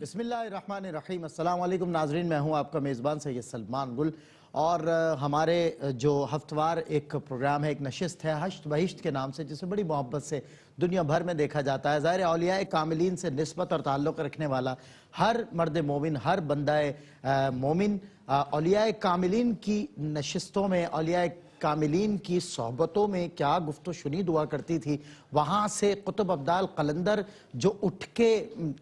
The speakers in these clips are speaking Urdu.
بسم اللہ الرحمن الرحیم۔ السلام علیکم ناظرین، میں ہوں آپ کا میزبان سید سلمان گل، اور ہمارے جو ہفتوار ایک پروگرام ہے، ایک نشست ہے حشت بہشت کے نام سے، جسے بڑی محبت سے دنیا بھر میں دیکھا جاتا ہے۔ ظاہر اولیاء کاملین سے نسبت اور تعلق رکھنے والا ہر مرد مومن، ہر بندہ مومن اولیاء کاملین کی نشستوں میں، اولیاء کاملین کی صحبتوں میں کیا گفت و شنید ہوا کرتی تھی، وہاں سے قطب ابدال قلندر جو اٹھ کے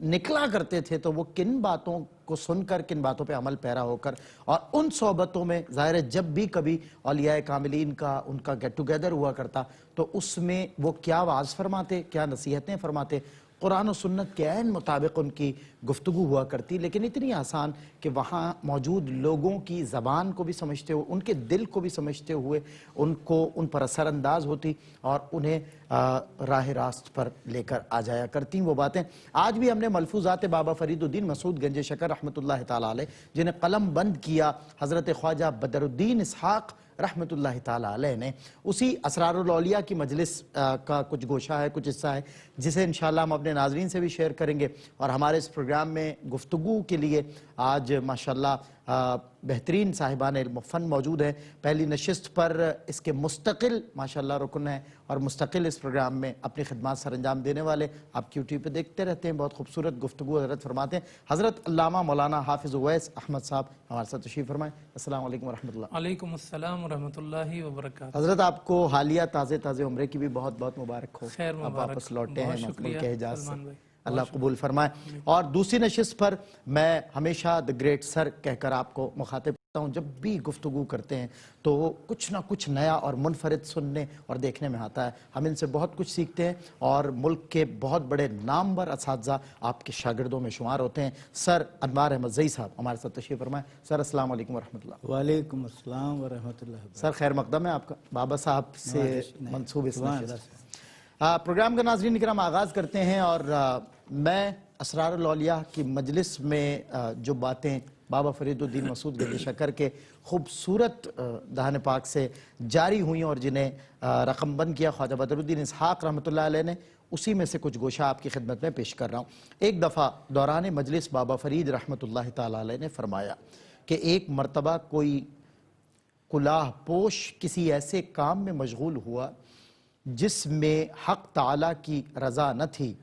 نکلا کرتے تھے تو وہ کن باتوں کو سن کر، کن باتوں پہ عمل پیرا ہو کر، اور ان صحبتوں میں ظاہر ہے جب بھی کبھی اولیاء کاملین کا ان کا گیٹ ٹوگیدر ہوا کرتا تو اس میں وہ کیا وعظ فرماتے، کیا نصیحتیں فرماتے، قرآن و سنت کے عین مطابق ان کی گفتگو ہوا کرتی، لیکن اتنی آسان کہ وہاں موجود لوگوں کی زبان کو بھی سمجھتے ہوئے، ان کے دل کو بھی سمجھتے ہوئے ان پر اثر انداز ہوتی اور انہیں راہ راست پر لے کر آ جایا کرتی وہ باتیں۔ آج بھی ہم نے ملفوظات بابا فرید الدین مسعود گنج شکر رحمۃ اللہ تعالیٰ علیہ، جنہیں قلم بند کیا حضرت خواجہ بدر الدین اسحاق رحمۃ اللہ تعالیٰ علیہ نے، اسی اسرار الاولیاء کی مجلس کا کچھ گوشہ ہے، کچھ حصہ ہے، جسے انشاءاللہ ہم اپنے ناظرین سے بھی شیئر کریں گے۔ اور ہمارے اس پروگرام میں گفتگو کے لیے آج ماشاءاللہ بہترین صاحبان علم و فن موجود ہیں۔ پہلی نشست پر اس کے مستقل ماشاءاللہ رکن ہیں اور مستقل اس پروگرام میں اپنی خدمات سر انجام دینے والے، آپ QTV پہ دیکھتے رہتے ہیں، بہت خوبصورت گفتگو حضرت فرماتے ہیں۔ حضرت علامہ مولانا حافظ اویس احمد صاحب ہمارے ساتھ تشریف فرمائیں۔ السلام علیکم ورحمۃ اللہ۔ وعلیکم السلام ورحمۃ اللہ وبرکاتہ۔ حضرت آپ کو حالیہ تازے عمرے کی بھی بہت بہت مبارک ہو، خیر آپ مبارک، واپس لوٹے ہیں بہت ملک شکریہ حجاز سے، سلمان بھائی، اللہ قبول فرمائے۔ اور دوسری نشست پر میں ہمیشہ دی گریٹ سر کہہ کر آپ کو مخاطب کرتا ہوں، جب بھی گفتگو کرتے ہیں تو کچھ نہ کچھ نیا اور منفرد سننے اور دیکھنے میں آتا ہے، ہم ان سے بہت کچھ سیکھتے ہیں، اور ملک کے بہت بڑے نامور اساتذہ آپ کے شاگردوں میں شمار ہوتے ہیں۔ سر انوار احمد زئی صاحب ہمارے ساتھ تشریف فرمائیں۔ سر السلام علیکم ورحمۃ اللہ۔ وعلیکم السلام ورحمۃ اللہ وبرکاتہ۔ سر خیر مقدم ہے آپ کا، بابا صاحب سے منسوب اس نشست پروگرام کا ناظرین اکرام آغاز کرتے ہیں، اور میں اسرار الاولیاء کی مجلس میں جو باتیں بابا فرید الدین مسعود گنج شکر کے خوبصورت دہن پاک سے جاری ہوئیں اور جنہیں رقم بند کیا خواجہ بدر الدین اسحاق رحمۃ اللہ علیہ نے، اسی میں سے کچھ گوشہ آپ کی خدمت میں پیش کر رہا ہوں۔ ایک دفعہ دوران مجلس بابا فرید رحمۃ اللہ تعالیٰ علیہ نے فرمایا کہ ایک مرتبہ کوئی کلاه پوش کسی ایسے کام میں مشغول ہوا جس میں حق تعالیٰ کی رضا نہ تھی۔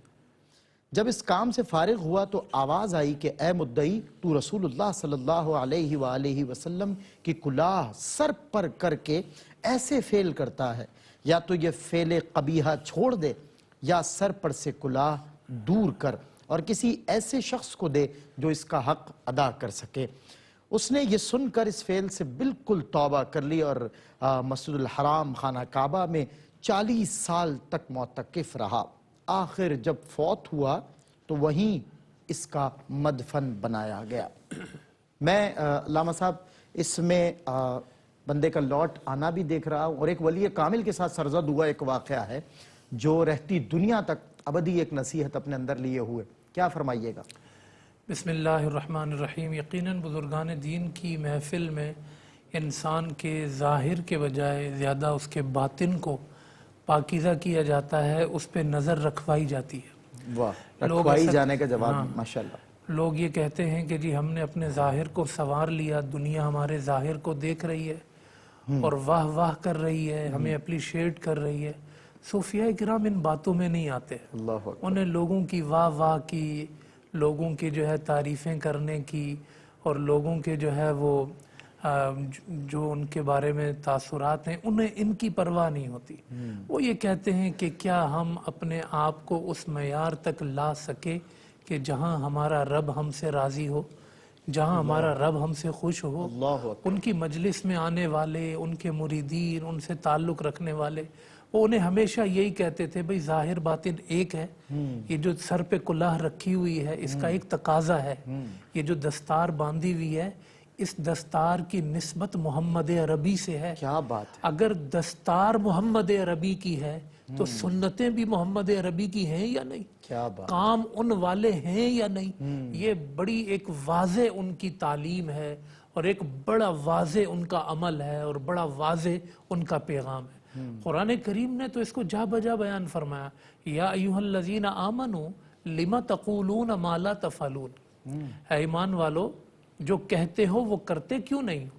جب اس کام سے فارغ ہوا تو آواز آئی کہ اے مدعی، تو رسول اللہ صلی اللہ علیہ وآلہ وسلم کی کلاه سر پر کر کے ایسے فعل کرتا ہے، یا تو یہ فعل قبیحہ چھوڑ دے یا سر پر سے کلاه دور کر اور کسی ایسے شخص کو دے جو اس کا حق ادا کر سکے۔ اس نے یہ سن کر اس فعل سے بالکل توبہ کر لی اور مسجد الحرام خانہ کعبہ میں 40 سال تک معتکف رہا۔ آخر جب فوت ہوا تو وہیں اس کا مدفن بنایا گیا۔ میں علامہ صاحب اس میں بندے کا لوٹ آنا بھی دیکھ رہا ہوں، اور ایک ولی کامل کے ساتھ سرزد ہوا ایک واقعہ ہے جو رہتی دنیا تک ابدی ایک نصیحت اپنے اندر لیے ہوئے، کیا فرمائیے گا؟ بسم اللہ الرحمن الرحیم۔ یقیناً بزرگان دین کی محفل میں انسان کے ظاہر کے بجائے زیادہ اس کے باطن کو پاکیزہ کیا جاتا ہے، اس پہ نظر رکھوائی جاتی ہے۔ واہ، رکھوائی جانے کا جواب ماشاءاللہ۔ لوگ یہ کہتے ہیں کہ جی ہم نے اپنے ظاہر کو سنوار لیا، دنیا ہمارے ظاہر کو دیکھ رہی ہے اور واہ واہ کر رہی ہے، ہمیں اپریشیٹ کر رہی ہے۔ صوفیاء کرام ان باتوں میں نہیں آتے، انہیں لوگوں کی واہ واہ کی، لوگوں کی جو ہے تعریفیں کرنے کی، اور لوگوں کے جو ہے وہ جو ان کے بارے میں تاثرات ہیں انہیں ان کی پرواہ نہیں ہوتی۔ وہ یہ کہتے ہیں کہ کیا ہم اپنے آپ کو اس معیار تک لا سکے کہ جہاں ہمارا رب ہم سے راضی ہو، جہاں ہمارا رب ہم سے خوش ہو۔ ان کی مجلس میں آنے والے، ان کے مریدین، ان سے تعلق رکھنے والے، وہ انہیں ہمیشہ یہی کہتے تھے بھئی ظاہر باطن ایک ہے، یہ جو سر پہ کلاه رکھی ہوئی ہے اس کا ایک تقاضا ہے، یہ جو دستار باندھی ہوئی ہے اس دستار کی نسبت محمد عربی سے ہے۔ کیا بات ہے! اگر دستار محمد عربی کی ہے تو سنتیں بھی محمد عربی کی ہیں یا نہیں؟ کیا بات! کام ان والے ہیں یا نہیں؟ یہ بڑی ایک واضح ان کی تعلیم ہے، اور ایک بڑا واضح ان کا عمل ہے، اور بڑا واضح ان کا پیغام ہے۔ قرآن کریم نے تو اس کو جا بجا بیان فرمایا، یا ایھا الذین آمنوا لم تقولون ما لا تفعلون۔ اے ایمان والو جو کہتے ہو وہ کرتے کیوں نہیں ہو؟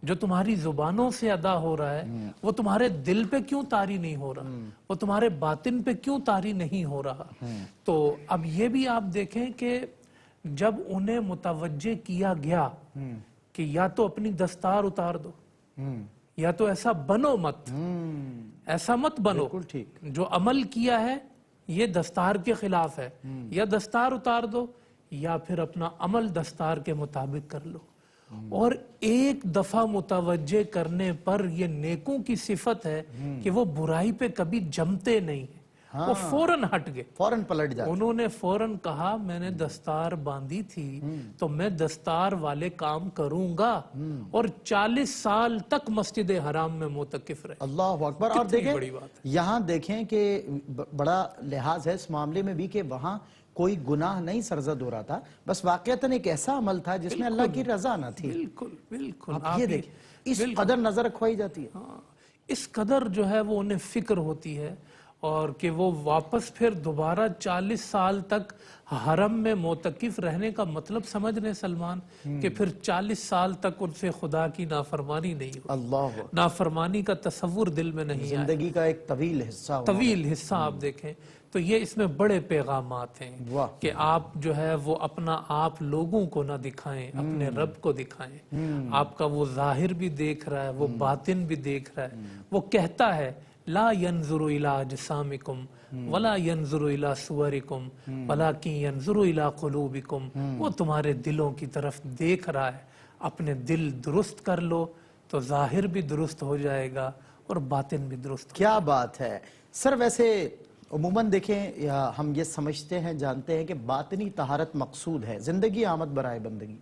جو تمہاری زبانوں سے ادا ہو رہا ہے وہ تمہارے دل پہ کیوں طاری نہیں ہو رہا؟ وہ تمہارے باطن پہ کیوں طاری نہیں ہو رہا؟ تو اب یہ بھی آپ دیکھیں کہ جب انہیں متوجہ کیا گیا کہ یا تو اپنی دستار اتار دو یا تو ایسا بنو مت، ایسا مت بنو، جو عمل کیا ہے یہ دستار کے خلاف ہے، یا دستار اتار دو یا پھر اپنا عمل دستار کے مطابق کر لو۔ اور ایک دفعہ متوجہ کرنے پر یہ نیکوں کی صفت ہے کہ وہ برائی پہ کبھی جمتے نہیں ہیں، وہ فوراً ہٹ گئے، فوراً پلٹ جاتے۔ انہوں نے فوراً کہا میں نے دستار باندھی تھی تو میں دستار والے کام کروں گا، اور 40 سال تک مسجد حرام میں معتکف رہے۔ اللہ اکبر۔ اور کتنی دیکھیں بڑی بات ہے۔ یہاں دیکھیں کہ بڑا لحاظ ہے اس معاملے میں بھی کہ وہاں کوئی گناہ نہیں سرزد ہو رہا تھا، بس واقعتاً ایک ایسا عمل تھا جس میں اللہ کی رضا نہ تھی۔ بالکل بالکل، آپ یہ دیکھیں اس قدر نظر رکھوائی جاتی ہے۔ ہاں، اس قدر جو ہے وہ انہیں فکر ہوتی ہے، اور کہ وہ واپس پھر دوبارہ 40 سال تک حرم میں معتکف رہنے کا مطلب سمجھ رہے سلمان، کہ پھر 40 سال تک ان سے خدا کی نافرمانی نہیں ہو، اللہ نافرمانی کا تصور دل میں نہیں آیا، زندگی کا ایک طویل حصہ طویل حصہ آپ دیکھیں تو یہ اس میں بڑے پیغامات ہیں واہ۔ کہ آپ جو ہے وہ اپنا آپ لوگوں کو نہ دکھائیں، اپنے رب کو دکھائیں۔ آپ کا وہ ظاہر بھی دیکھ رہا ہے، وہ باطن بھی دیکھ رہا ہے۔ وہ کہتا ہے لا ينظر الى اجسامکم ولا ينظر الى صورکم ولکن ينظر الى قلوبکم۔ وہ تمہارے دلوں کی طرف دیکھ رہا ہے، اپنے دل درست کر لو تو ظاہر بھی درست ہو جائے گا اور باطن بھی درست۔ کیا بات ہے سر۔ ویسے عموماً دیکھیں ہم یہ سمجھتے ہیں، جانتے ہیں کہ باطنی طہارت مقصود ہے، زندگی آمد برائے بندگی،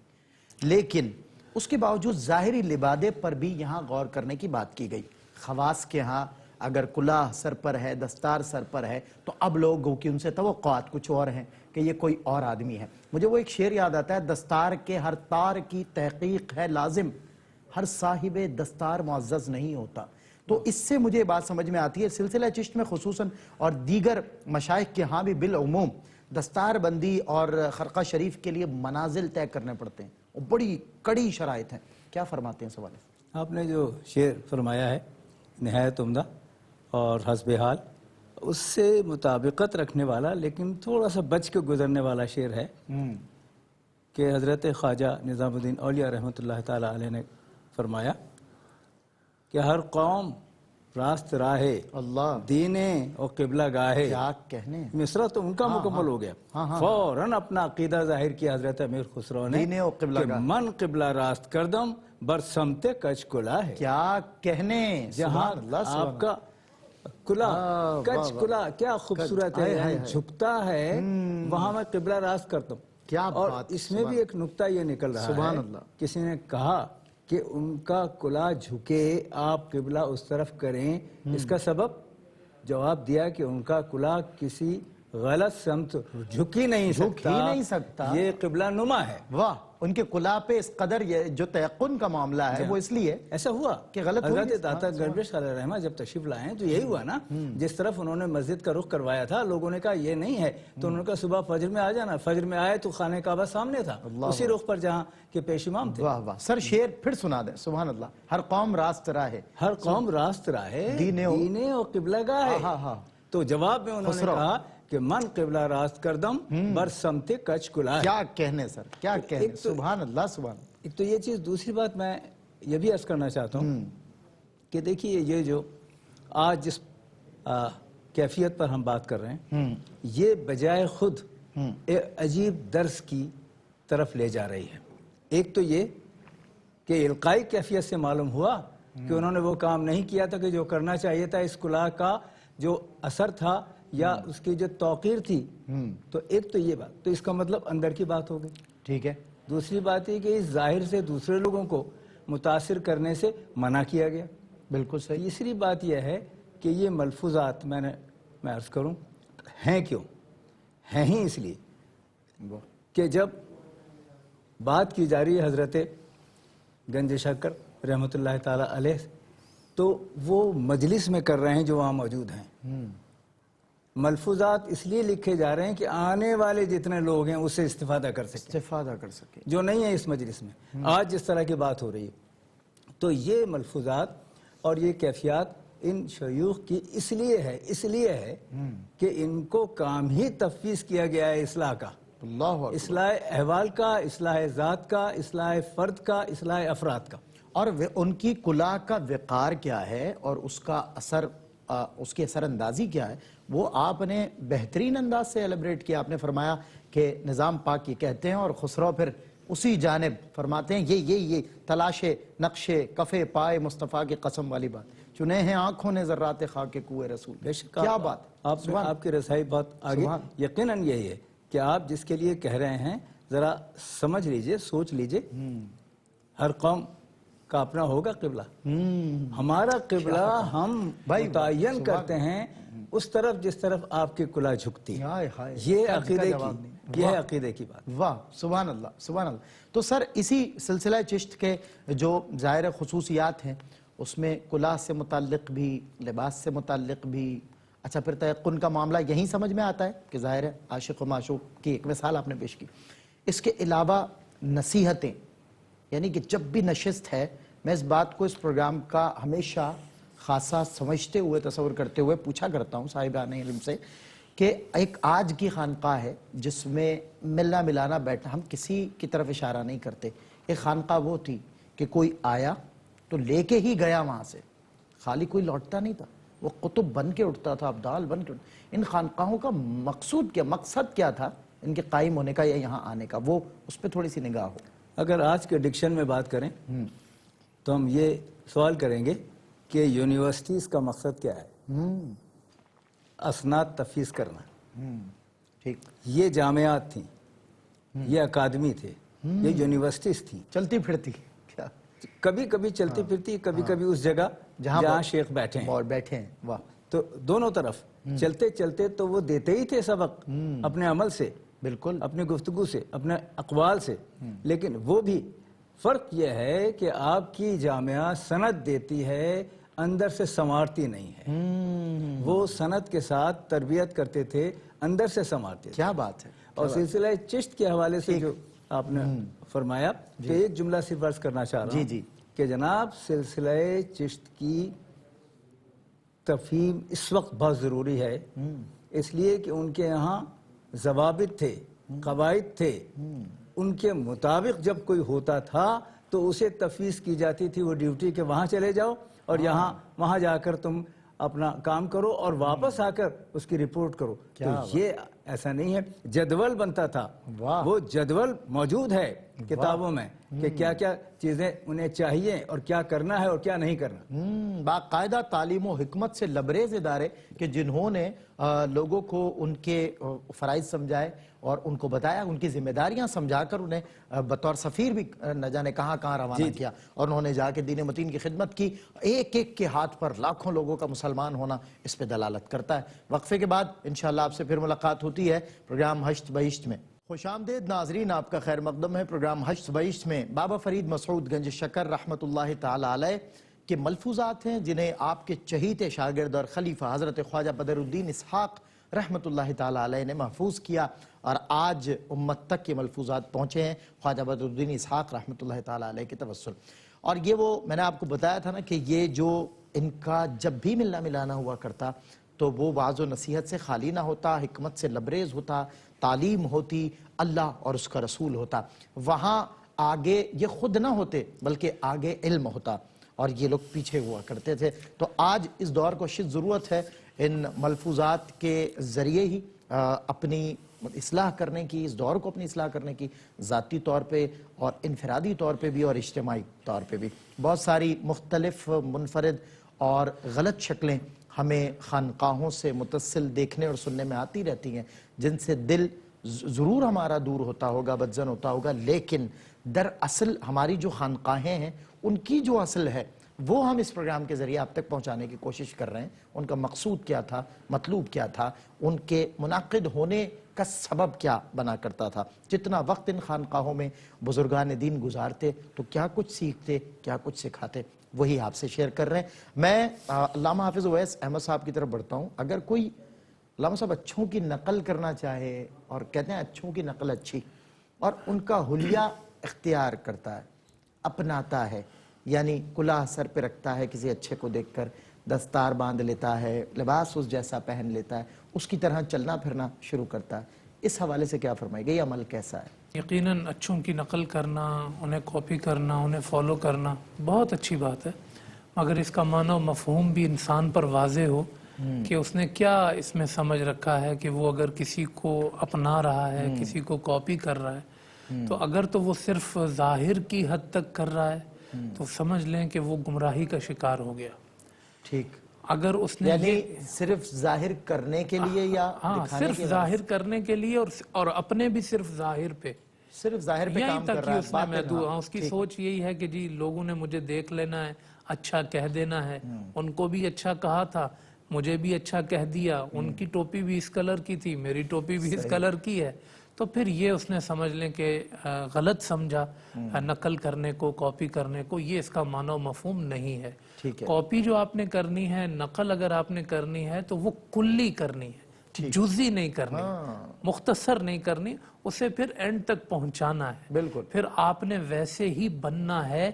لیکن اس کے باوجود ظاہری لبادے پر بھی یہاں غور کرنے کی بات کی گئی۔ خواص کے ہاں اگر کلاه سر پر ہے، دستار سر پر ہے، تو اب لوگوں کی ان سے توقعات کچھ اور ہیں کہ یہ کوئی اور آدمی ہے۔ مجھے وہ ایک شعر یاد آتا ہے، دستار کے ہر تار کی تحقیق ہے لازم، ہر صاحب دستار معزز نہیں ہوتا۔ تو اس سے مجھے بات سمجھ میں آتی ہے، سلسلہ چشت میں خصوصاً اور دیگر مشائخ کے ہاں بھی بالعموم دستار بندی اور خرقہ شریف کے لیے منازل طے کرنے پڑتے ہیں، وہ بڑی کڑی شرائط ہیں۔ کیا فرماتے ہیں سوال؟ آپ نے جو شعر فرمایا ہے نہایت عمدہ اور حسب حال، اس سے مطابقت رکھنے والا لیکن تھوڑا سا بچ کے گزرنے والا شعر ہے کہ حضرت خواجہ نظام الدین اولیاء رحمۃ اللہ تعالیٰ علیہ نے فرمایا کہ ہر قوم راست راہے اللہ دینے اور قبلہ گاہے۔ کیا کہنے، مصرع تو ان کا مکمل ہو گیا، فوراً اپنا عقیدہ ظاہر کیا حضرت امیر خسرو نے دینے اور قبلہ کہ من قبلہ راست کردم بر سمت کچ کلا ہے۔ کیا کہنے، جہاں سبحان اللہ، سبحان آپ کا کلا کچ کلا کیا خوبصورت ہے، یعنی جھکتا ہے، وہاں میں قبلہ راست کرتا ہوں۔ کیا اور بات، اس میں بھی ایک نکتہ یہ نکل رہا سبحان ہے، اللہ۔ کسی نے کہا کہ ان کا کلا جھکے آپ قبلہ اس طرف کریں، اس کا سبب جواب دیا کہ ان کا کلا کسی غلط سمت جھک ہی نہیں سکتا، یہ قبلہ نما ہے۔ واہ، ان کے کلا پہ اس قدر یہ جو تیقن کا معاملہ ہے وہ اس لیے ایسا ہوا کہ غلط حضرت داتا گربش علیہ الرحمہ جب تشریف لائے تو یہی ہوا نا، جس طرف انہوں نے مسجد کا رخ کروایا تھا لوگوں نے کہا یہ نہیں ہے، تو انہوں نے کہا صبح فجر میں آ جانا، فجر میں آئے تو خانہ کعبہ سامنے تھا، اسی رخ پر جہاں کے پیش امام تھے۔ واہ واہ سر، شعر پھر سنا دیں۔ سبحان اللہ، ہر قوم راست راہے، ہر قوم راست راہے دینے اور قبلہ گاہے۔ تو جواب میں انہوں نے کہا کہ من قبلہ راست کردم بر سمت کچ کلا ہے۔ کیا کہنے سر، کیا کہنے، سبحان اللہ، سبحان اللہ۔ ایک تو یہ چیز، دوسری بات میں یہ بھی عرض کرنا چاہتا ہوں کہ دیکھیے یہ جو آج جس کیفیت پر ہم بات کر رہے ہیں، یہ بجائے خود ایک عجیب درس کی طرف لے جا رہی ہے۔ ایک تو یہ کہ القائی کیفیت سے معلوم ہوا کہ انہوں نے وہ کام نہیں کیا تھا کہ جو کرنا چاہیے تھا، اس کلا کا جو اثر تھا یا اس کی جو توقیر تھی، تو ایک تو یہ بات، تو اس کا مطلب اندر کی بات ہو گئی، ٹھیک ہے۔ دوسری بات یہ کہ اس ظاہر سے دوسرے لوگوں کو متاثر کرنے سے منع کیا گیا، بالکل صحیح۔ تیسری بات یہ ہے کہ یہ ملفوظات میں عرض کروں ہیں کیوں ہیں ہی اس لیے کہ جب بات کی جا رہی ہے حضرت گنج شکر رحمۃ اللہ تعالی علیہ، تو وہ مجلس میں کر رہے ہیں جو وہاں موجود ہیں، ملفوظات اس لیے لکھے جا رہے ہیں کہ آنے والے جتنے لوگ ہیں اس سے استفادہ کر سکیں، استفادہ کر سکے. جو نہیں ہے اس مجلس میں آج جس طرح کی بات ہو رہی ہے. تو یہ ملفوظات اور یہ کیفیات ان شیوخ کی اس لیے ہے کہ ان کو کام ہی تفویض کیا گیا ہے اصلاح کا، اللہ اکبر. اصلاح احوال کا، اصلاح ذات کا، اصلاح فرد کا، اصلاح افراد کا. اور ان کی کلا کا وقار کیا ہے اور اس کا اثر، اس کی اثر اندازی کیا ہے، وہ آپ نے بہترین انداز سے ایلیبریٹ کیا. آپ نے فرمایا کہ نظام پاک یہ کہتے ہیں اور خسرو پھر اسی جانب فرماتے ہیں یہ تلاشے نقشے کفے پائے مصطفیٰ کی قسم والی بات، چنے ہیں آنکھوں نے ذرات خاک کے کوئے رسول. کیا بات. آپ کی رسائی بہت آگے. یقیناً یہی ہے کہ آپ جس کے لیے کہہ رہے ہیں ذرا سمجھ لیجئے، سوچ لیجئے. ہر قوم کا اپنا ہوگا قبلہ. ہمارا قبلہ ہم متعین کرتے ہیں اس طرف جس طرف آپ کی کلا جھکتی ہے. یہ عقیدے کی بات. واہ سبحان اللہ سبحان اللہ. تو سر اسی سلسلہ چشت کے جو ظاہر خصوصیات ہیں اس میں کلا سے متعلق بھی، لباس سے متعلق بھی، اچھا پھر تیقن کا معاملہ یہیں سمجھ میں آتا ہے کہ ظاہر ہے عاشق و معشوق کی ایک مثال آپ نے پیش کی. اس کے علاوہ نصیحتیں، یعنی کہ جب بھی نشست ہے، میں اس بات کو اس پروگرام کا ہمیشہ خاصا سمجھتے ہوئے تصور کرتے ہوئے پوچھا کرتا ہوں صاحبان علم سے کہ ایک آج کی خانقاہ ہے جس میں ملنا ملانا بیٹھنا، ہم کسی کی طرف اشارہ نہیں کرتے. ایک خانقاہ وہ تھی کہ کوئی آیا تو لے کے ہی گیا وہاں سے، خالی کوئی لوٹتا نہیں تھا، وہ قطب بن کے اٹھتا تھا، ابدال بن کے اٹھتا. ان خانقاہوں کا مقصد کیا تھا ان کے قائم ہونے کا یا یہاں آنے کا، وہ اس پہ تھوڑی سی نگاہ ہو. اگر آج کے ڈکشن میں بات کریں تو ہم یہ سوال کریں گے کہ یونیورسٹیز کا مقصد کیا ہے؟ اسناد تفویض کرنا. ٹھیک. یہ جامعات تھیں، یہ اکادمی تھے، یہ یونیورسٹیز تھیں. چلتی پھرتی کیا کبھی کبھی چلتی پھرتی، کبھی کبھی اس جگہ جہاں شیخ بیٹھے ہیں اور بیٹھے ہیں. واہ. تو دونوں طرف چلتے چلتے تو وہ دیتے ہی تھے سبق اپنے عمل سے، بالکل اپنی گفتگو سے، اپنے اقوال سے. لیکن وہ بھی فرق یہ ہے کہ آپ کی جامعہ سند دیتی ہے، اندر سے سنوارتی نہیں ہے. وہ سند کے ساتھ تربیت کرتے تھے، اندر سے سنوارتے تھے. کیا بات ہے. اور سلسلہ چشت کے حوالے سے جو آپ نے فرمایا تو ایک جملہ صرف عرض کرنا چاہ رہا ہوں کہ جناب سلسلہ چشت کی تفہیم اس وقت بہت ضروری ہے، اس لیے کہ ان کے یہاں ضوابط تھے، قواعد تھے، ان کے مطابق جب کوئی ہوتا تھا تو اسے تفویض کی جاتی تھی وہ ڈیوٹی کہ وہاں چلے جاؤ اور وہاں جا کر تم اپنا کام کرو اور واپس آ کر اس کی رپورٹ کرو. تو یہ ایسا نہیں ہے، جدول بنتا تھا. وہ جدول موجود ہے کتابوں میں کہ کیا کیا چیزیں انہیں چاہیے اور کیا کرنا ہے اور کیا نہیں کرنا. باقاعدہ تعلیم و حکمت سے لبریز ادارے کہ جنہوں نے لوگوں کو ان کے فرائض سمجھائے اور ان کو بتایا، ان کی ذمہ داریاں سمجھا کر انہیں بطور سفیر بھی نہ جانے کہاں روانہ کیا اور انہوں نے جا کے دین متین کی خدمت کی. ایک ایک کے ہاتھ پر لاکھوں لوگوں کا مسلمان ہونا اس پہ دلالت کرتا ہے. وقفے کے بعد انشاءاللہ آپ سے پھر ملاقات ہوتی ہے پروگرام ہشت بہشت میں. خوش آمدید ناظرین، آپ کا خیر مقدم ہے پروگرام ہشت بہشت میں. بابا فرید مسعود گنج شکر رحمۃ اللہ تعالی علیہ کے ملفوظات ہیں جنہیں آپ کے چہیتے شاگرد اور خلیفہ حضرت خواجہ بدر الدین اسحاق رحمۃ اللہ تعالی علیہ نے محفوظ کیا اور آج امت تک یہ ملفوظات پہنچے ہیں خواجہ بدر الدین اسحاق رحمۃ اللہ تعالی علیہ کے توسل. اور یہ وہ میں نے آپ کو بتایا تھا نا کہ یہ جو ان کا جب بھی ملنا ملانا ہوا کرتا تو وہ وعظ و نصیحت سے خالی نہ ہوتا، حکمت سے لبریز ہوتا، تعلیم ہوتی، اللہ اور اس کا رسول ہوتا. وہاں آگے یہ خود نہ ہوتے بلکہ آگے علم ہوتا اور یہ لوگ پیچھے ہوا کرتے تھے. تو آج اس دور کو شد ضرورت ہے ان ملفوظات کے ذریعے ہی اپنی اصلاح کرنے کی، اس دور کو اپنی اصلاح کرنے کی، ذاتی طور پہ اور انفرادی طور پہ بھی اور اجتماعی طور پہ بھی. بہت ساری مختلف منفرد اور غلط شکلیں ہمیں خانقاہوں سے متصل دیکھنے اور سننے میں آتی رہتی ہیں جن سے دل ضرور ہمارا دور ہوتا ہوگا، بدزن ہوتا ہوگا، لیکن دراصل ہماری جو خانقاہیں ہیں ان کی جو اصل ہے وہ ہم اس پروگرام کے ذریعے آپ تک پہنچانے کی کوشش کر رہے ہیں. ان کا مقصود کیا تھا، مطلوب کیا تھا، ان کے منعقد ہونے کا سبب کیا بنا کرتا تھا. جتنا وقت ان خانقاہوں میں بزرگان دین گزارتے تو کیا کچھ سیکھتے، کیا کچھ سکھاتے، وہی آپ سے شیئر کر رہے ہیں. میں علامہ حافظ اویس احمد صاحب کی طرف بڑھتا ہوں. اگر کوئی علامہ صاحب اچھوں کی نقل کرنا چاہے اور کہتے ہیں اچھوں کی نقل اچھی اور ان کا حلیہ اختیار کرتا ہے، اپناتا ہے، یعنی کلاه سر پہ رکھتا ہے کسی اچھے کو دیکھ کر، دستار باندھ لیتا ہے، لباس اس جیسا پہن لیتا ہے، اس کی طرح چلنا پھرنا شروع کرتا ہے، اس حوالے سے کیا فرمائے گا؟ یہ عمل کیسا ہے؟ یقیناً اچھوں کی نقل کرنا، انہیں کاپی کرنا، انہیں فالو کرنا بہت اچھی بات ہے، مگر اس کا معنی و مفہوم بھی انسان پر واضح ہو کہ اس نے کیا اس میں سمجھ رکھا ہے کہ وہ اگر کسی کو اپنا رہا ہے، کسی کو کاپی کر رہا ہے، تو اگر تو وہ صرف ظاہر کی حد تک کر رہا ہے تو سمجھ لیں کہ وہ گمراہی کا شکار ہو گیا۔ ٹھیک، اگر اس نے یعنی یہ صرف ظاہر کرنے کے لیے یا ہاں دکھانے صرف کے لیے؟ ظاہر کرنے کے لیے اور اپنے بھی صرف ظاہر پہ، صرف ظاہر پہ یہیں کام تک کر کہ رہا ہے، اس نے باطن محدود، ہاں، اس کی سوچ یہی ہے کہ جی لوگوں نے مجھے دیکھ لینا ہے، اچھا کہہ دینا ہے، ان کو بھی اچھا کہا تھا، مجھے بھی اچھا کہہ دیا، ان کی ٹوپی بھی اس کلر کی تھی، میری ٹوپی بھی اس کلر کی ہے، تو پھر یہ اس نے سمجھ لیں کہ غلط سمجھا نقل کرنے کو، کاپی کرنے کو، یہ اس کا معنی و مفہوم نہیں ہے۔ ٹھیک ہے، کاپی جو آپ نے کرنی ہے، نقل اگر آپ نے کرنی ہے تو وہ کلی کرنی ہے، جزئی نہیں کرنی، مختصر نہیں کرنی، اسے پھر اینڈ تک پہنچانا ہے۔ بالکل، پھر آپ نے ویسے ہی بننا ہے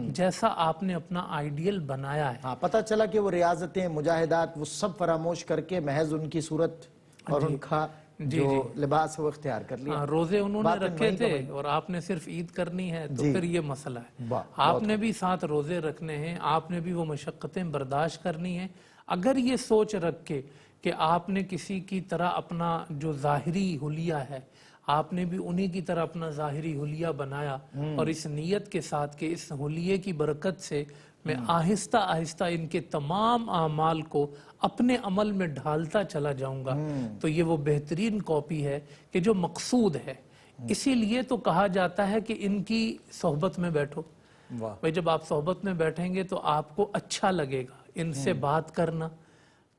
جیسا آپ نے اپنا آئیڈیل بنایا ہے۔ ہاں پتہ چلا کہ وہ ریاضتیں، مجاہدات، وہ سب فراموش کر کے محض ان کی صورت اور ان کا جو لباس ہے وہ اختیار کر لیا۔ روزے انہوں نے باطن رکھے وہیں کا تھے وہیں۔ اور آپ نے صرف عید کرنی ہے تو جی، پھر یہ مسئلہ ہے۔ واہ، آپ نے بھی ساتھ روزے رکھنے ہیں، آپ نے بھی وہ مشقتیں برداشت کرنی ہیں۔ اگر یہ سوچ رکھ کے کہ آپ نے کسی کی طرح اپنا جو ظاہری حلیہ ہے، آپ نے بھی انہی کی طرح اپنا ظاہری حلیہ بنایا اور اس نیت کے ساتھ کہ اس حلیے کی برکت سے میں آہستہ آہستہ ان کے تمام اعمال کو اپنے عمل میں ڈھالتا چلا جاؤں گا، تو یہ وہ بہترین کاپی ہے کہ جو مقصود ہے۔ اسی لیے تو کہا جاتا ہے کہ ان کی صحبت میں بیٹھو۔ واہ، بھئی جب آپ صحبت میں بیٹھیں گے تو آپ کو اچھا لگے گا ان سے بات کرنا،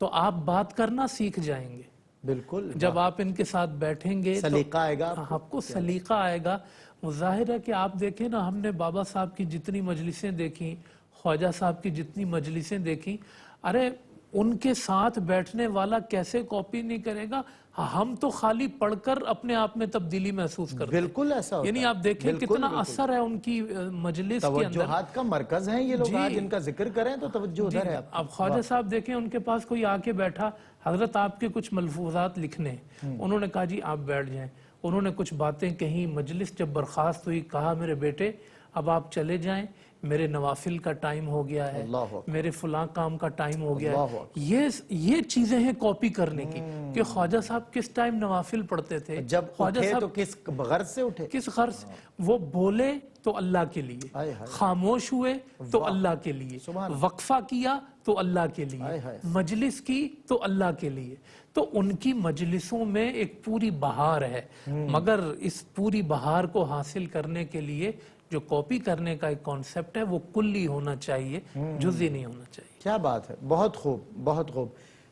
تو آپ بات کرنا سیکھ جائیں گے۔ بالکل، جب آپ ان کے ساتھ بیٹھیں گے تو سلیقہ آئے گا آپ کو سلیقہ آئے گا۔ وہ ظاہر ہے کہ آپ دیکھیں نا، ہم نے بابا صاحب کی جتنی مجلسیں دیکھیں، خواجہ صاحب کی جتنی مجلسیں دیکھیں، ارے ان کے ساتھ بیٹھنے والا کیسے کاپی نہیں کرے گا؟ ہم تو خالی پڑھ کر اپنے آپ میں تبدیلی محسوس کرتے ہیں۔ بالکل ایسا ہوتا ہے۔ یعنی آپ دیکھیں بالکل، کتنا بالکل۔ اثر ہے ان کی مجلس کے اندر۔ توجہات کا مرکز ہیں یہ لوگ، جی، آج ان کا ذکر کریں تو توجہ ادھر ہے۔ اب خواجہ صاحب دیکھیں، ان کے پاس کوئی آ کے بیٹھا، حضرت آپ کے کچھ ملفوظات لکھنے ہیں، انہوں نے کہا جی آپ بیٹھ جائیں، انہوں نے کچھ باتیں کہیں، مجلس جب برخاست ہوئی، کہا میرے بیٹے اب آپ چلے جائیں، میرے نوافل کا ٹائم ہو گیا ہے، اللہ اکبر، میرے فلاں کام کا ٹائم ہو گیا اللہ ہے۔ اکبر۔ یہ چیزیں ہیں کاپی کرنے کی کہ خواجہ صاحب کس ٹائم نوافل پڑھتے تھے، جب خواجہ اٹھے صاحب تو کس غرض سے اٹھے؟ کس غرض، وہ بولے تو اللہ کے لیے، ہائے ہائے، خاموش ہوئے تو اللہ کے لیے، سبحان اللہ، وقفہ کیا تو اللہ کے لیے، ہائے ہائے، مجلس کی تو اللہ کے لیے۔ تو ان کی مجلسوں میں ایک پوری بہار ہے، مگر اس پوری بہار کو حاصل کرنے کے لیے جو کاپی کرنے کا ایک کانسیپٹ ہے وہ کلی ہونا چاہیے، جزئی نہیں ہونا چاہیے۔ کیا بات ہے، بہت خوب، بہت خوب۔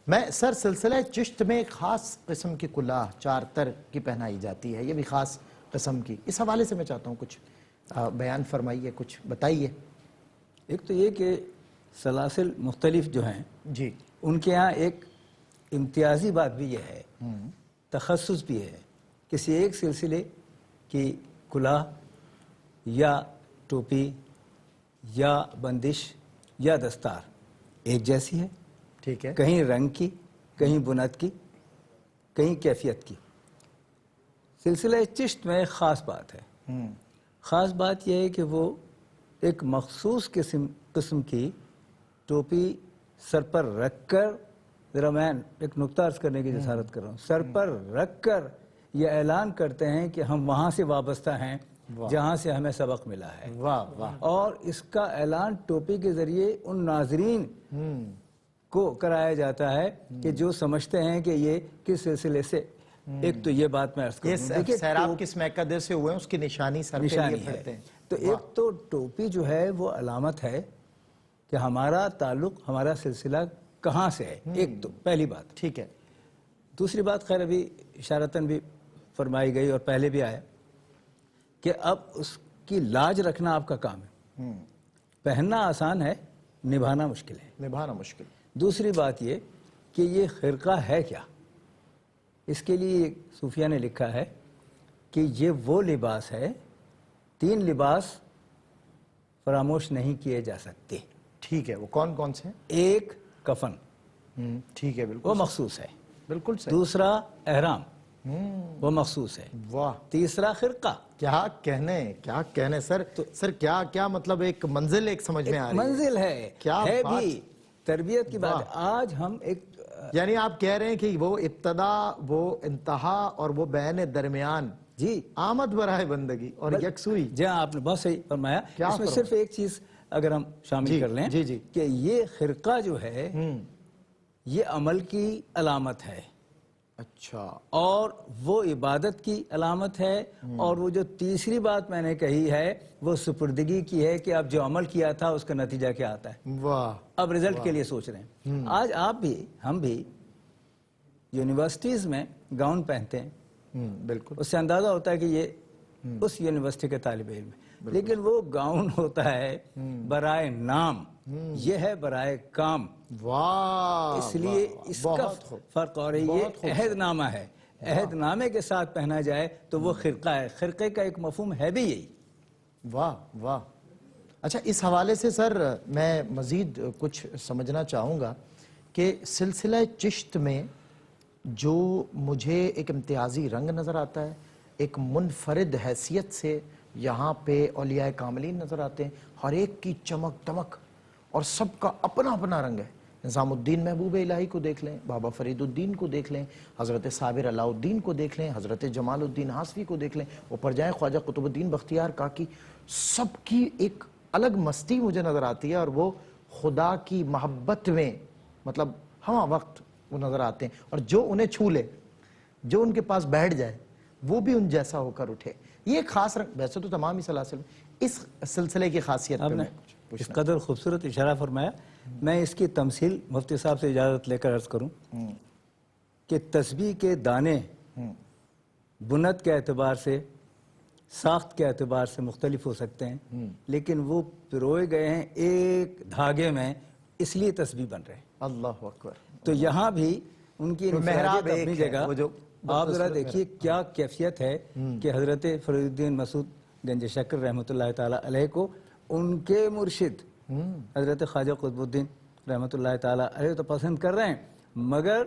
میں سر سلسلہ چشت میں ایک خاص قسم کی کلاه چار تر کی پہنائی جاتی ہے، یہ بھی خاص قسم کی، اس حوالے سے میں چاہتا ہوں کچھ بیان فرمائیے، کچھ بتائیے۔ ایک تو یہ کہ سلاسل مختلف جو ہیں جی، ان کے ہاں ایک امتیازی بات بھی یہ ہے، تخصص بھی ہے، کسی ایک سلسلے کی کلاه یا ٹوپی یا بندش یا دستار ایک جیسی ہے، ٹھیک ہے، کہیں رنگ کی، کہیں بنت کی، کہیں کیفیت کی۔ سلسلہ چشت میں ایک خاص بات ہے، خاص بات یہ ہے کہ وہ ایک مخصوص قسم کی ٹوپی سر پر رکھ کر، ذرا میں ایک نقطہ عرض کرنے کی جسارت کر رہا ہوں، سر پر رکھ کر یہ اعلان کرتے ہیں کہ ہم وہاں سے وابستہ ہیں جہاں سے ہمیں سبق ملا ہے۔ واہ واہ، اور اس کا اعلان ٹوپی کے ذریعے ان ناظرین کو کرایا جاتا ہے کہ جو سمجھتے ہیں کہ یہ کس سلسلے سے، ایک تو یہ بات میں عرض کروں، یہ سیراب کس میکدے سے ہوئے ہیں اس کی نشانی سر پہ لیے پھرتے ہیں۔ تو ایک تو ٹوپی جو ہے وہ علامت ہے کہ ہمارا تعلق، ہمارا سلسلہ کہاں سے ہے، ایک تو پہلی بات۔ ٹھیک ہے، دوسری بات خیر ابھی اشارتاً بھی فرمائی گئی اور پہلے بھی آیا کہ اب اس کی لاج رکھنا آپ کا کام ہے، پہننا آسان ہے، نبھانا مشکل ہے۔ نبھانا مشکل۔ دوسری بات یہ کہ یہ خرقہ ہے کیا، اس کے لیے صوفیہ نے لکھا ہے کہ یہ وہ لباس ہے، 3 لباس فراموش نہیں کیے جا سکتے۔ ٹھیک ہے، وہ کون کون سے؟ ایک کفن، ٹھیک ہے، بالکل وہ مخصوص ہے۔ بالکل صحیح۔ دوسرا احرام، وہ مخصوص ہے۔ واہ، تیسرا خرقہ، کیا کہنے سر کیا مطلب ایک منزل ایک سمجھ میں آ رہی ہے، منزل ہے، کیا ہے بات، بھی تربیت کی بات ہے۔ آج ہم ایک یعنی آپ کہہ رہے ہیں کہ وہ ابتدا، وہ انتہا اور وہ بین درمیان، جی آمد برائے بندگی اور یکسوئی۔ جی ہاں، آپ نے بہت صحیح فرمایا۔ کیا اس میں صرف ایک چیز اگر ہم شامل جی، کر لیں جی، جی۔ کہ یہ خرقہ جو ہے یہ عمل کی علامت ہے، اچھا، اور وہ عبادت کی علامت ہے، اور وہ جو تیسری بات میں نے کہی ہے وہ سپردگی کی ہے کہ اب جو عمل کیا تھا اس کا نتیجہ کیا آتا ہے، واہ، اب رزلٹ کے لیے سوچ رہے ہیں۔ آج آپ بھی، ہم بھی یونیورسٹیز میں گاؤن پہنتے ہیں، بالکل، اس سے اندازہ ہوتا ہے کہ یہ اس یونیورسٹی کے طالب علم ہے، لیکن وہ گاؤن ہوتا ہے برائے نام، یہ ہے برائے کام۔ واہ، اس لیے اس کا بہت خوب، فرق، اور یہ عہد نامہ ہے، عہد نامے کے ساتھ پہنا جائے تو وہ خرقہ ہے۔ خرقے کا ایک مفہوم ہے بھی یہی۔ واہ واہ۔ اچھا، اس حوالے سے سر میں مزید کچھ سمجھنا چاہوں گا کہ سلسلہ چشت میں جو مجھے ایک امتیازی رنگ نظر آتا ہے، ایک منفرد حیثیت سے یہاں پہ اولیاء کاملین نظر آتے ہیں، ہر ایک کی چمک دمک اور سب کا اپنا اپنا رنگ ہے۔ نظام الدین محبوب الہی کو دیکھ لیں، بابا فرید الدین کو دیکھ لیں، حضرت صابر علاء الدین کو دیکھ لیں، حضرت جمال الدین ہاسوی کو دیکھ لیں، اوپر جائیں خواجہ قطب الدین بختیار کاکی، سب کی ایک الگ مستی مجھے نظر آتی ہے، اور وہ خدا کی محبت میں مطلب ہمہ وقت وہ نظر آتے ہیں، اور جو انہیں چھو لے، جو ان کے پاس بیٹھ جائے، وہ بھی ان جیسا ہو کر اٹھے۔ یہ ایک خاص رنگ، ویسے تو تمام ہی سلاسل میں اس سلسلے کی خاصیت آپ پہ نے میں اس قدر خوبصورت اشارہ فرمایا، میں اس کی تمثیل مفتی صاحب سے اجازت لے کر عرض کروں کہ تسبیح کے دانے بنت کے اعتبار سے، ساخت کے اعتبار سے مختلف ہو سکتے ہیں، لیکن وہ پروئے گئے ہیں ایک دھاگے میں، اس لیے تسبیح بن رہے ہیں۔ اللہ اکبر۔ تو یہاں بھی ان کی محراب انفرادیت ایک اپنی ہے، جگہ، وہ جو آپ ذرا دیکھیے کیا کیفیت ہے کہ حضرت فرید الدین مسعود گنج شکر رحمۃ اللہ تعالیٰ علیہ کو ان کے مرشد حضرت خواجہ قطب الدین رحمۃ اللہ تعالیٰ علیہ تو پسند کر رہے ہیں، مگر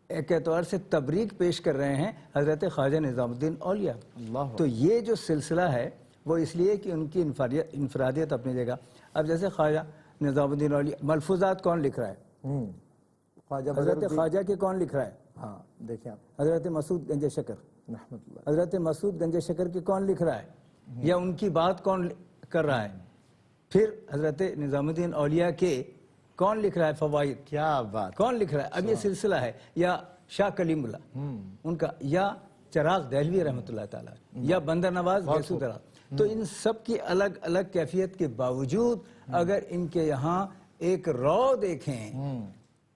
ایک اعتبار سے تبریک پیش کر رہے ہیں حضرت خواجہ نظام الدین اولیاء۔ اللہ، تو یہ جو سلسلہ ہے وہ اس لیے کہ ان کی انفرادیت اپنی جگہ۔ اب جیسے خواجہ نظام الدین اولیاء، ملفوظات کون لکھ رہا ہے؟ حضرت خواجہ کے کون لکھ رہا ہے؟ ہاں دیکھیں آپ، حضرت مسعود گنج شکر۔ رحمت اللہ۔ حضرت مسعود گنج شکر کے کون لکھ رہا ہے، یا ان کی بات کون کر رہا ہے؟ پھر حضرت نظام الدین اولیاء کے کون لکھ رہا ہے فوائد، کیا بات، کون لکھ رہا ہے؟ اب یہ سلسلہ ہے، یا شاہ کلیم اللہ ان کا، یا چراغ دہلوی رحمۃ اللہ تعالیٰ، یا بندر نواز گیسو درا۔ تو ان سب کی الگ الگ کیفیت کے باوجود اگر ان کے یہاں ایک رو دیکھیں،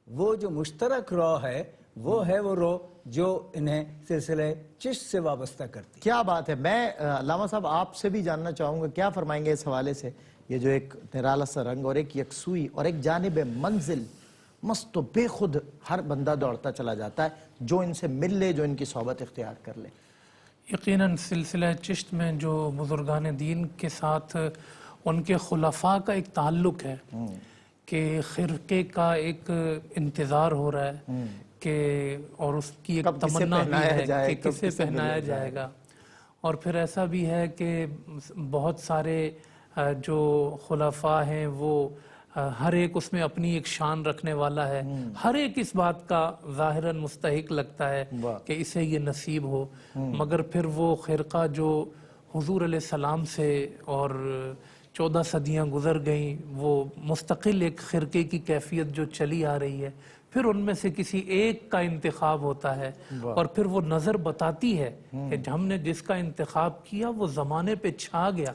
وہ جو مشترک رو ہے وہ ہے وہ رو جو انہیں سلسلہ چشت سے وابستہ کرتی۔ کیا بات ہے۔ میں علامہ صاحب آپ سے بھی جاننا چاہوں گا، کیا فرمائیں گے اس حوالے سے؟ یہ جو ایک نرالا سا رنگ اور ایک یکسوئی اور ایک جانب منزل، مست و بے خود ہر بندہ دوڑتا چلا جاتا ہے جو ان سے مل لے، جو ان کی صحبت اختیار کر لے۔ یقیناً سلسلہ چشت میں جو بزرگان دین کے ساتھ ان کے خلفاء کا ایک تعلق ہے کہ خرقے کا ایک انتظار ہو رہا ہے کہ، اور اس کی ایک کب کسے تمنا بھی پہنایا ہے جائے، کہ کب کسے کسے پہنایا ملایا جائے گا، اور پھر ایسا بھی ہے کہ بہت سارے جو خلفاء ہیں وہ ہر ایک اس میں اپنی ایک شان رکھنے والا ہے، ہر ایک اس بات کا ظاہراً مستحق لگتا ہے کہ اسے یہ نصیب ہو، مگر پھر وہ خرقہ جو حضور علیہ السلام سے اور 14 صدیاں گزر گئیں، وہ مستقل ایک خرقے کی کیفیت جو چلی آ رہی ہے، پھر ان میں سے کسی ایک کا انتخاب ہوتا ہے، اور پھر وہ نظر بتاتی ہے کہ ہم نے جس کا انتخاب کیا وہ زمانے پہ چھا گیا۔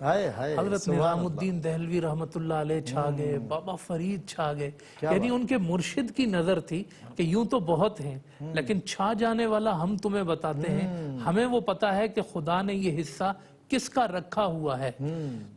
حضرت نظام الدین دہلوی رحمت اللہ علیہ چھا گئے، بابا فرید چھا گئے، یعنی ان کے مرشد کی نظر تھی کہ یوں تو بہت ہیں لیکن چھا جانے والا ہم تمہیں بتاتے ہیں، ہمیں وہ پتا ہے کہ خدا نے یہ حصہ کس کا رکھا ہوا ہے۔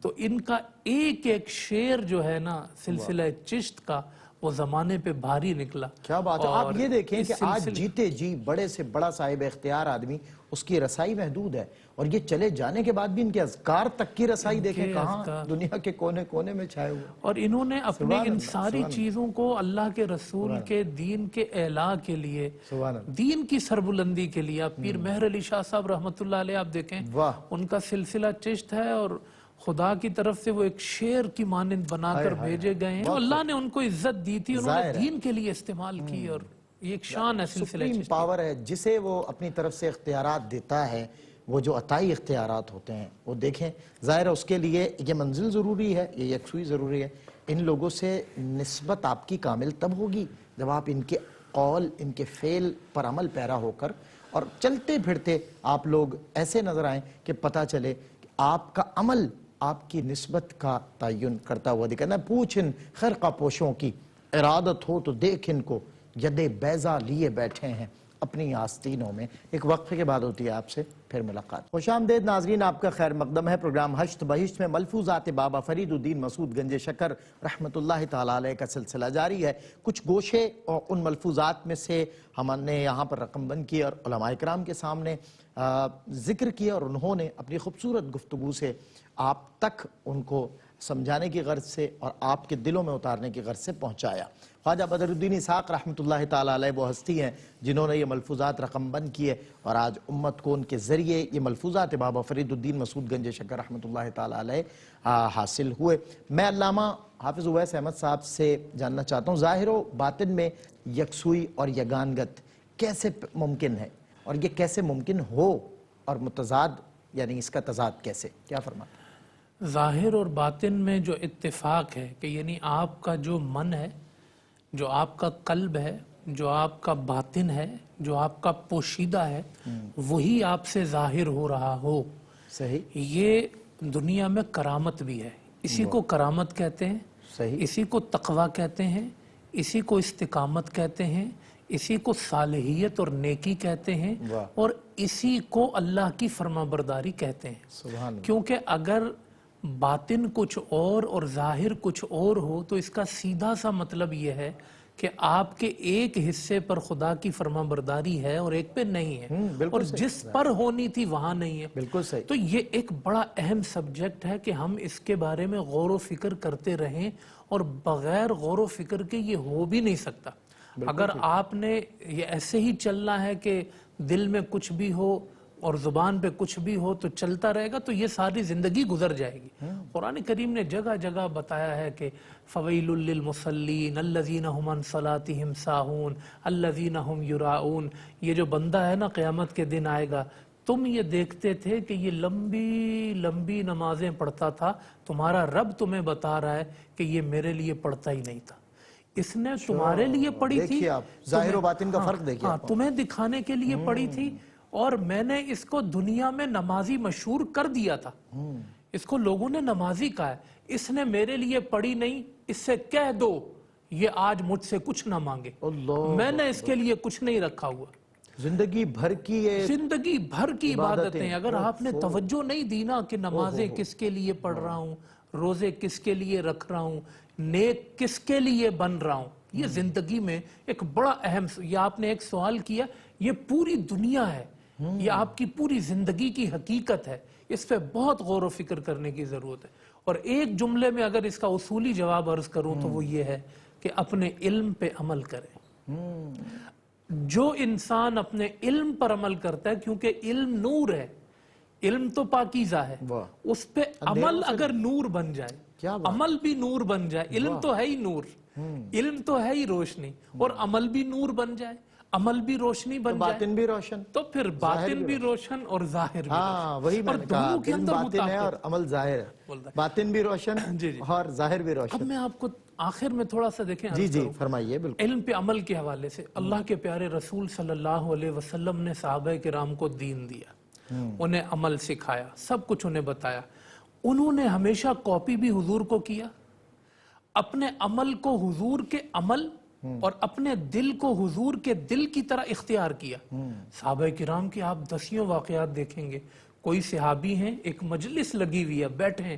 تو ان کا ایک ایک شعر جو ہے نا سلسلہ چشت کا، وہ زمانے پہ بھاری نکلا. کیا بات ہے. آپ اور یہ دیکھیں اس کہ آج سلسلے- جیتے جی بڑے سے بڑا صاحب اختیار آدمی اس کی رسائی محدود ہے، اور یہ چلے جانے کے بعد بھی ان کے اذکار تک کی رسائی دیکھیں کہاں اذکار- دنیا کے کونے کونے میں چھائے ہوئے. اور انہوں نے اپنے سبحان ان اللہ، ساری سبحان اللہ. چیزوں کو اللہ کے رسول کے دین کے اعلاء کے لیے، سبحان اللہ. دین کی سربلندی کے لیے. آپ پیر مہر علی شاہ صاحب رحمۃ اللہ علیہ آپ دیکھیں، واہ. ان کا سلسلہ چشت ہے اور خدا کی طرف سے وہ ایک شیر کی مانند بنا کر بھیجے گئے ہیں. اللہ نے ان کو عزت دی تھی، انہوں نے ظاہر ہے. دین کے لیے استعمال کی، اور یہ ایک شان ہے سلسلہ سپریم چشتی. پاور ہے جسے وہ اپنی طرف سے اختیارات دیتا ہے. وہ جو عطائی اختیارات ہوتے ہیں وہ دیکھیں، ظاہر ہے اس کے لیے یہ منزل ضروری ہے، یہ یکسوئی ضروری ہے. ان لوگوں سے نسبت آپ کی کامل تب ہوگی جب آپ ان کے قول، ان کے فعل پر عمل پیرا ہو کر اور چلتے پھرتے آپ لوگ ایسے نظر آئیں کہ پتہ چلے کہ آپ کا عمل آپ کی نسبت کا تعین کرتا ہوا دکھا. نہ پوچھن خرقہ پوشوں کی، ارادت ہو تو دیکھ ان کو، یدے بیضا لیے بیٹھے ہیں اپنی آستینوں میں. ایک وقفے کے بعد ہوتی ہے آپ سے پھر ملاقات. خوش آمدید ناظرین، آپ کا خیر مقدم ہے. پروگرام ہشت بہشت میں ملفوظات بابا فرید الدین مسعود گنج شکر رحمۃ اللہ تعالیٰ علیہ کا سلسلہ جاری ہے. کچھ گوشے اور ان ملفوظات میں سے ہم نے یہاں پر رقم بند کی اور علماء کرام کے سامنے ذکر کیا، اور انہوں نے اپنی خوبصورت گفتگو سے آپ تک ان کو سمجھانے کی غرض سے اور آپ کے دلوں میں اتارنے کی غرض سے پہنچایا. خواجہ بدر الدین اسحاق رحمۃ اللہ تعالیٰ علیہ وہ ہستی ہیں جنہوں نے یہ ملفوظات رقم بند کیے، اور آج امت کو ان کے ذریعے یہ ملفوظات بابا فرید الدین مسعود گنج شکر رحمۃ اللہ تعالیٰ علیہ حاصل ہوئے. میں علامہ حافظ اویس احمد صاحب سے جاننا چاہتا ہوں، ظاہر و باطن میں یکسوئی اور یگانگت کیسے ممکن ہے، اور یہ کیسے ممکن ہو، اور متضاد یعنی اس کا تضاد کیسے، کیا فرماتے ہیں؟ ظاہر اور باطن میں جو اتفاق ہے کہ یعنی آپ کا جو من ہے، جو آپ کا قلب ہے، جو آپ کا باطن ہے، جو آپ کا پوشیدہ ہے، وہی آپ سے ظاہر ہو رہا ہو. صحیح. یہ دنیا میں کرامت بھی ہے. اسی کو کرامت کہتے ہیں، صحیح. اسی کو تقویٰ کہتے ہیں، اسی کو استقامت کہتے ہیں، اسی کو صالحیت اور نیکی کہتے ہیں، واہ. اور اسی کو اللہ کی فرما برداری کہتے ہیں. سبحان اللہ. کیونکہ اگر باطن کچھ اور ظاہر کچھ اور ہو تو اس کا سیدھا سا مطلب یہ ہے کہ آپ کے ایک حصے پر خدا کی فرما برداری ہے اور ایک پہ نہیں ہے، اور جس پر ہونی تھی وہاں نہیں ہے. بالکل صحیح. تو یہ ایک بڑا اہم سبجیکٹ ہے کہ ہم اس کے بارے میں غور و فکر کرتے رہیں، اور بغیر غور و فکر کے یہ ہو بھی نہیں سکتا. اگر آپ نے یہ ایسے ہی چلنا ہے کہ دل میں کچھ بھی ہو اور زبان پہ کچھ بھی ہو تو چلتا رہے گا، تو یہ ساری زندگی گزر جائے گی. قرآن کریم نے جگہ جگہ بتایا ہے کہ فویل للمصلین الذین هم عن صلاتهم ساہون الذین هم یراؤون. یہ جو بندہ ہے نا قیامت کے دن آئے گا، تم یہ دیکھتے تھے کہ یہ لمبی لمبی نمازیں پڑھتا تھا، تمہارا رب تمہیں بتا رہا ہے کہ یہ میرے لیے پڑھتا ہی نہیں تھا. اس نے تمہارے لیے پڑھی تھی، دیکھیے آپ ظاہر و باطن کا فرق دیکھیے. ہاں تمہیں دکھانے کے لیے پڑھی تھی، اور میں نے اس کو دنیا میں نمازی مشہور کر دیا تھا. اس کو لوگوں نے نمازی کہا ہے. اس نے میرے لیے پڑھی نہیں، اس سے کہہ دو یہ آج مجھ سے کچھ نہ مانگے، میں نے اس کے لیے کچھ نہیں رکھا ہوا. زندگی بھر کی یہ زندگی بھر کی عبادتیں اگر آپ نے توجہ نہیں دی نا کہ نمازیں کس کے لیے پڑھ رہا ہوں، روزے کس کے لیے رکھ رہا ہوں، نیک کس کے لیے بن رہا ہوں. یہ زندگی میں ایک بڑا اہم، یہ آپ نے ایک سوال کیا، یہ پوری دنیا ہے، یہ آپ کی پوری زندگی کی حقیقت ہے. اس پہ بہت غور و فکر کرنے کی ضرورت ہے. اور ایک جملے میں اگر اس کا اصولی جواب عرض کروں تو وہ یہ ہے کہ اپنے علم پہ عمل کریں. جو انسان اپنے علم پر عمل کرتا ہے، کیونکہ علم نور ہے، علم تو پاکیزہ ہے، اس پہ عمل اگر نور بن جائے، عمل بھی نور بن جائے، علم تو ہے ہی نور، علم تو ہے ہی روشنی، اور عمل بھی نور بن جائے، عمل بھی روشنی بن جائے، باطن بھی روشن، تو پھر باطن بھی روشن اور ظاہر بھی روشن. ہاں وہی میں نے کہا، دل باطن ہے اور عمل ظاہر ہے، باطن بھی روشن اور ظاہر بھی روشن. اب میں آپ کو آخر میں تھوڑا سا دیکھیں، جی فرمائیے. بالکل. علم پہ عمل کے حوالے سے اللہ کے پیارے رسول صلی اللہ علیہ وسلم نے صحابہ کرام کو دین دیا، انہیں عمل سکھایا، سب کچھ انہیں بتایا. انہوں نے ہمیشہ کاپی بھی حضور کو کیا، اپنے عمل کو حضور کے عمل اور اپنے دل کو حضور کے دل کی طرح اختیار کیا. صحابہ کرام کی آپ دسیوں واقعات دیکھیں گے. کوئی صحابی ہیں، ایک مجلس لگی ہوئی ہے، بیٹھے ہیں،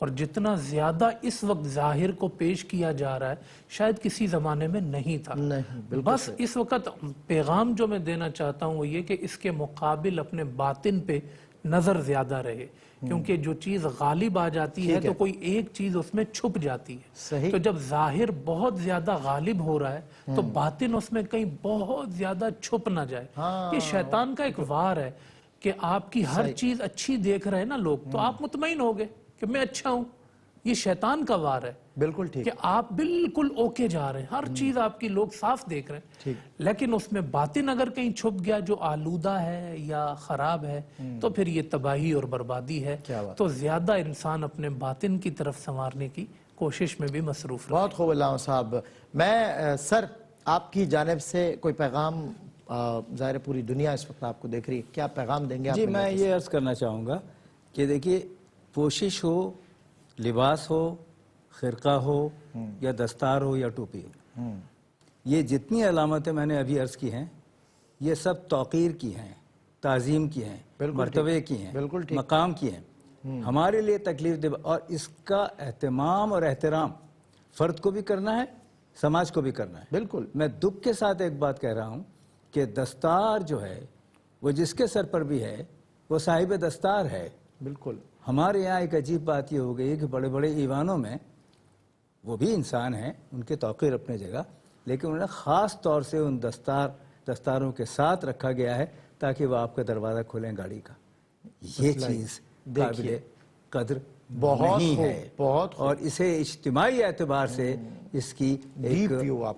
اور جتنا زیادہ اس وقت ظاہر کو پیش کیا جا رہا ہے شاید کسی زمانے میں نہیں تھا. نہیں، بس اس وقت پیغام جو میں دینا چاہتا ہوں وہ یہ کہ اس کے مقابل اپنے باطن پہ نظر زیادہ رہے, کیونکہ جو چیز غالب آ جاتی ہے تو کوئی ایک چیز اس میں چھپ جاتی ہے. صحیح. تو جب ظاہر بہت زیادہ غالب ہو رہا ہے تو باطن اس میں کہیں بہت زیادہ چھپ نہ جائے. یہ شیطان کا ایک وار ہے کہ آپ کی ہر چیز اچھی دیکھ رہے ہیں نا لوگ, تو آپ مطمئن ہو گئے کہ میں اچھا ہوں. یہ شیطان کا وار ہے بالکل ٹھیک. کہ آپ بالکل اوکے جا رہے ہیں, ہر چیز آپ کی لوگ صاف دیکھ رہے ہیں, لیکن اس میں باطن اگر کہیں چھپ گیا جو آلودہ ہے یا خراب ہے تو پھر یہ تباہی اور بربادی ہے. تو زیادہ انسان اپنے باطن کی طرف سنوارنے کی کوشش میں بھی مصروف رہے. بہت خوب علامہ صاحب. میں سر آپ کی جانب سے کوئی پیغام, ظاہر پوری دنیا اس وقت آپ کو دیکھ رہی ہے, کیا پیغام دیں گے آپ؟ جی میں یہ عرض کرنا چاہوں گا کہ دیکھیے پوشش ہو, لباس ہو, خرقہ ہو یا دستار ہو یا ٹوپی ہو, یہ جتنی علامتیں میں نے ابھی عرض کی ہیں یہ سب توقیر کی ہیں, تعظیم کی ہیں, مرتبے کی ہیں, مقام کی ہیں, ہمارے لیے تکلیف دہ, اور اس کا اہتمام اور احترام فرد کو بھی کرنا ہے, سماج کو بھی کرنا ہے. بالکل. میں دکھ کے ساتھ ایک بات کہہ رہا ہوں کہ دستار جو ہے وہ جس کے سر پر بھی ہے وہ صاحب دستار ہے. بالکل. ہمارے یہاں ایک عجیب بات یہ ہو گئی کہ بڑے بڑے ایوانوں میں وہ بھی انسان ہیں, ان کے توقیر اپنے جگہ, لیکن انہیں خاص طور سے ان دستاروں کے ساتھ رکھا گیا ہے تاکہ وہ آپ کا دروازہ کھولیں گاڑی کا. یہ چیز قابل قدر نہیں ہے, اور اسے اجتماعی اعتبار سے اس کی ایک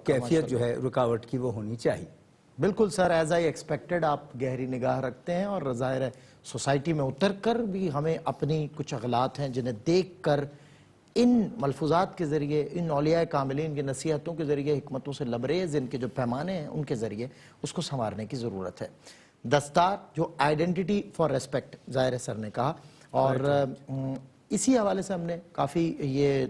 کیفیت جو ہے رکاوٹ کی وہ ہونی چاہیے. بالکل سر, ایز آئی ایکسپیکٹڈ آپ گہری نگاہ رکھتے ہیں, اور ظاہر ہے سوسائٹی میں اتر کر بھی ہمیں اپنی کچھ اغلاط ہیں جنہیں دیکھ کر ان ملفوظات کے ذریعے, ان اولیاء کاملین کی نصیحتوں کے ذریعے, حکمتوں سے لبریز ان کے جو پیمانے ہیں ان کے ذریعے اس کو سنوارنے کی ضرورت ہے. دستار جو آئیڈینٹی فار ریسپیکٹ, ظاہر سر نے کہا, اور اسی حوالے سے ہم نے کافی یہ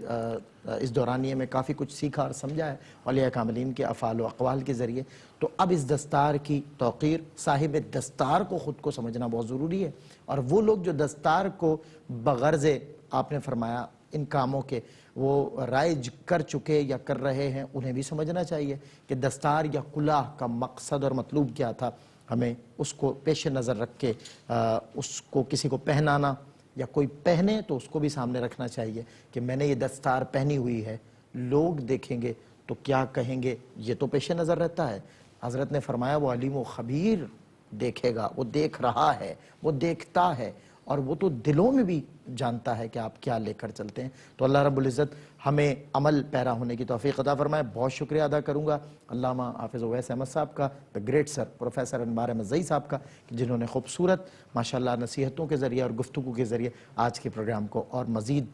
اس دورانیے میں کافی کچھ سیکھا اور سمجھا ہے اولیاء کاملین کے افعال و اقوال کے ذریعے. تو اب اس دستار کی توقیر, صاحب دستار کو خود کو سمجھنا بہت ضروری ہے, اور وہ لوگ جو دستار کو بغرض آپ نے فرمایا ان کاموں کے وہ رائج کر چکے یا کر رہے ہیں, انہیں بھی سمجھنا چاہیے کہ دستار یا کلاه کا مقصد اور مطلوب کیا تھا. ہمیں اس کو پیش نظر رکھ کے اس کو کسی کو پہنانا یا کوئی پہنے تو اس کو بھی سامنے رکھنا چاہیے کہ میں نے یہ دستار پہنی ہوئی ہے, لوگ دیکھیں گے تو کیا کہیں گے, یہ تو پیش نظر رہتا ہے. حضرت نے فرمایا وہ علیم و خبیر دیکھے گا, وہ دیکھ رہا ہے, وہ دیکھتا ہے, اور وہ تو دلوں میں بھی جانتا ہے کہ آپ کیا لے کر چلتے ہیں. تو اللہ رب العزت ہمیں عمل پیرا ہونے کی توفیق عطا فرمائے. بہت شکریہ ادا کروں گا علامہ حافظ اویس احمد صاحب کا, دا گریٹ سر پروفیسر انوار احمد زئی صاحب کا, جنہوں نے خوبصورت ماشاءاللہ نصیحتوں کے ذریعے اور گفتگو کے ذریعے آج کے پروگرام کو اور مزید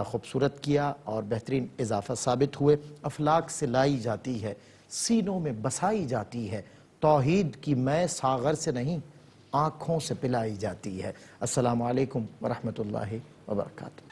خوبصورت کیا اور بہترین اضافہ ثابت ہوئے. افلاک سے لائی جاتی ہے, سینوں میں بسائی جاتی ہے, توحید کی میں ساغر سے نہیں آنکھوں سے پلائی جاتی ہے. السلام علیکم ورحمۃ اللہ وبرکاتہ.